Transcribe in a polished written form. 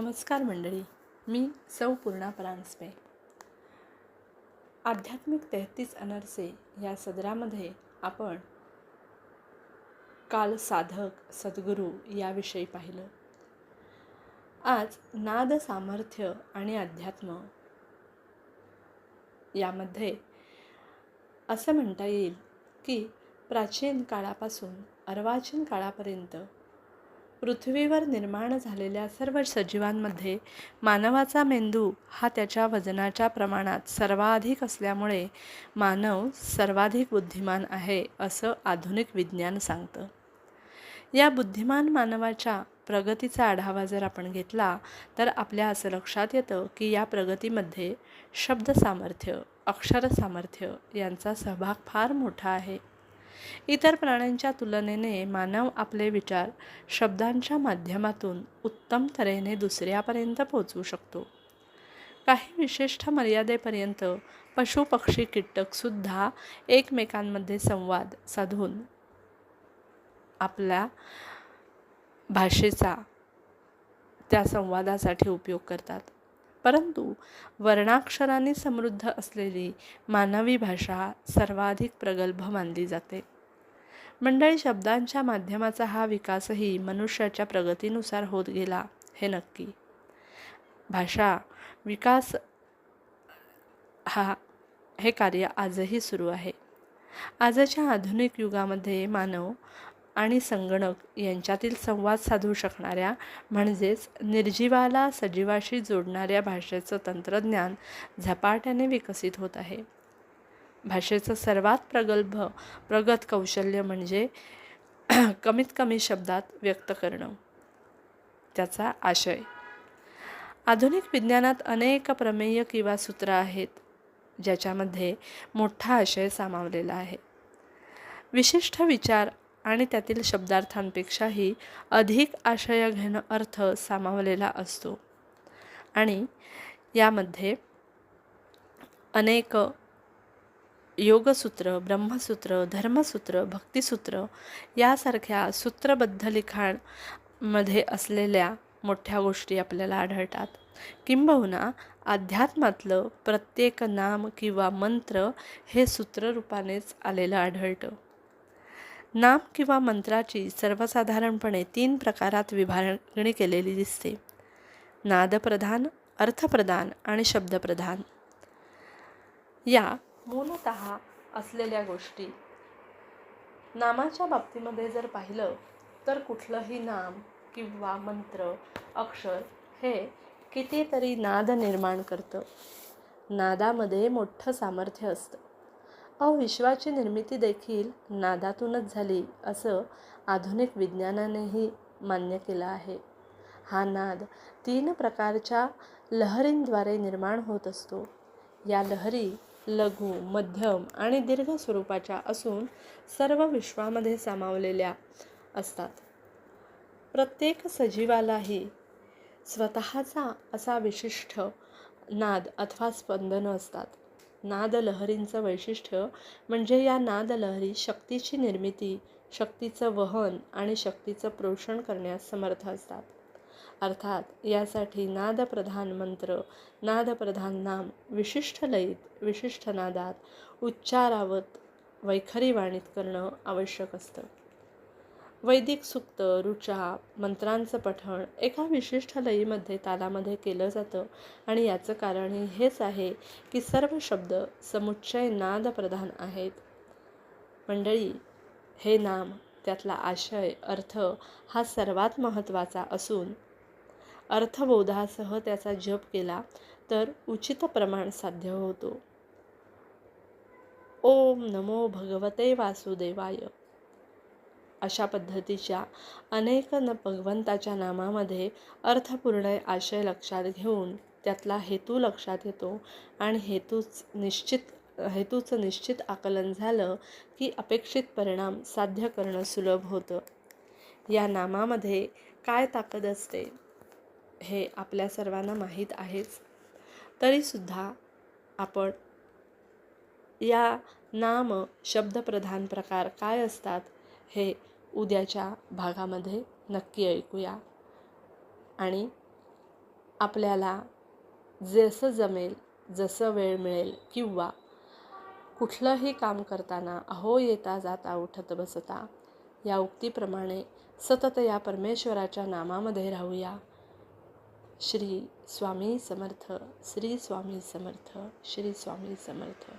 नमस्कार मंडळी, मी सौ पूर्णा परांजपे. आध्यात्मिक 33 अनरसे या सदरामध्ये आपण काल साधक सद्गुरू याविषयी पाहिलं. आज नाद सामर्थ्य आणि अध्यात्म यामध्ये असं म्हणता येईल की प्राचीन काळापासून अर्वाचीन काळापर्यंत पृथ्वीवर निर्माण झालेल्या सर्व सजीवांमध्ये मानवाचा मेंदू हा त्याच्या वजनाच्या प्रमाणात सर्वाधिक असल्यामुळे मानव सर्वाधिक बुद्धिमान आहे असं आधुनिक विज्ञान सांगतं. या बुद्धिमान मानवाच्या प्रगतीचा आढावा जर आपण घेतला तर आपल्या असं लक्षात येतं की या प्रगतीमध्ये शब्द सामर्थ्य, अक्षर सामर्थ्य यांचा सहभाग फार मोठा आहे. इतर प्राण्यांच्या तुलनेने मानव आपले विचार शब्दांच्या माध्यमातून उत्तम तऱ्हेने दुसऱ्यापर्यंत पोहोचवू शकतो. काही विशिष्ट मर्यादेपर्यंत पशु पक्षी कीटकसुद्धा एकमेकांमध्ये संवाद साधून आपल्या भाषेचा त्या संवादासाठी उपयोग करतात. परंतु वर्णाक्षरांनी समृद्ध असलेली मानवी भाषा सर्वाधिक प्रगल्भ मानली जाते. मंडळी, शब्दांच्या माध्यमाचा हा विकासही मनुष्याच्या प्रगतीनुसार होत गेला हे नक्की. भाषा विकास हे कार्य आजही सुरू आहे. आजच्या आधुनिक युगामध्ये मानव आणि संगणक यांच्यातील संवाद साधू शकणाऱ्या म्हणजेच निर्जीवाला सजीवाशी जोडणाऱ्या भाषेचं तंत्रज्ञान झपाट्याने विकसित होत आहे. भाषेचं सर्वात प्रगत कौशल्य म्हणजे कमीत कमी शब्दात व्यक्त करणं, त्याचा आशय. आधुनिक विज्ञानात अनेक प्रमेय किंवा सूत्र आहेत ज्याच्यामध्ये मोठा आशय सामावलेला आहे. विशिष्ट विचार आणि त्यातील शब्दार्थांपेक्षाही अधिक आशय घेणं अर्थ सामावलेला असतो आणि यामध्ये अनेक योगसूत्र, ब्रह्मसूत्र, धर्मसूत्र, भक्तिसूत्र यासारख्या सूत्रबद्ध लिखाणामध्ये असलेल्या मोठ्या गोष्टी आपल्याला आढळतात. किंबहुना अध्यात्मातलं प्रत्येक नाम किंवा मंत्र हे सूत्ररूपानेच आलेलं आढळतं. नाम किंवा मंत्राची सर्वसाधारणपणे 3 प्रकारात विभागणी केलेली दिसते: नादप्रधान, अर्थप्रधान आणि शब्दप्रधान. या मूलतः असलेल्या गोष्टी. नामाच्या बाबतीमध्ये जर पाहिलं तर कुठलंही नाम किंवा मंत्र, अक्षर हे कितीतरी नाद निर्माण करतं. नादामध्ये मोठं सामर्थ्य असतं. विश्वाची निर्मिती देखील नादातूनच झाली असं आधुनिक विज्ञानानेही मान्य केलं आहे. हा नाद 3 प्रकारच्या लहरींद्वारे निर्माण होत असतो. या लहरी लघु, मध्यम आणि दीर्घ स्वरूपाच्या असून सर्व विश्वामध्ये सामावलेल्या असतात. प्रत्येक सजीवालाही स्वतःचा असा विशिष्ट नाद अथवा स्पंदनं असतात. नाद लहरींचं वैशिष्ट्य म्हणजे या नाद लहरी शक्तीची निर्मिती, शक्तीचं वहन आणि शक्तीचं पोषण करण्यास समर्थ असतात. अर्थात यासाठी नादप्रधान मंत्र, नादप्रधान नाम विशिष्ट लयीत, विशिष्ट नादात, उच्चारावत, वैखरी वाणीत करणं आवश्यक असतं. वैदिक सूक्त, ऋचा, मंत्रांचं पठण एका विशिष्ट लयीमध्ये, तालामध्ये केलं जातं आणि याचं कारणही हेच आहे की सर्व शब्द समुच्चय नादप्रधान आहेत. मंडळी, हे नाम, त्यातला आशय, अर्थ हा सर्वात महत्त्वाचा असून अर्थबोधासह त्याचा जप केला तर उचित प्रमाण साध्य होतो. ओम नमो भगवते वासुदेवाय अशा पद्धतीच्या अनेक भगवंताच्या नामामध्ये अर्थपूर्ण आशय लक्षात घेऊन त्यातला हेतू लक्षात येतो आणि हेतूचं निश्चित आकलन झालं की अपेक्षित परिणाम साध्य करणं सुलभ होतं. या नामामध्ये काय ताकद असते हे आपल्या सर्वांना माहीत आहेच. तरीसुद्धा आपण या नाम शब्दप्रधान प्रकार काय असतात हे उद्याच्या भागामध्ये नक्की ऐकूया आणि आपल्याला जसं जमेल, जसं वेळ मिळेल किंवा कुठलंही काम करताना अहो येता जाता उठत बसता या उक्तीप्रमाणे सतत या परमेश्वराच्या नामामध्ये राहूया. श्री स्वामी समर्थ, श्री स्वामी समर्थ, श्री स्वामी समर्थ.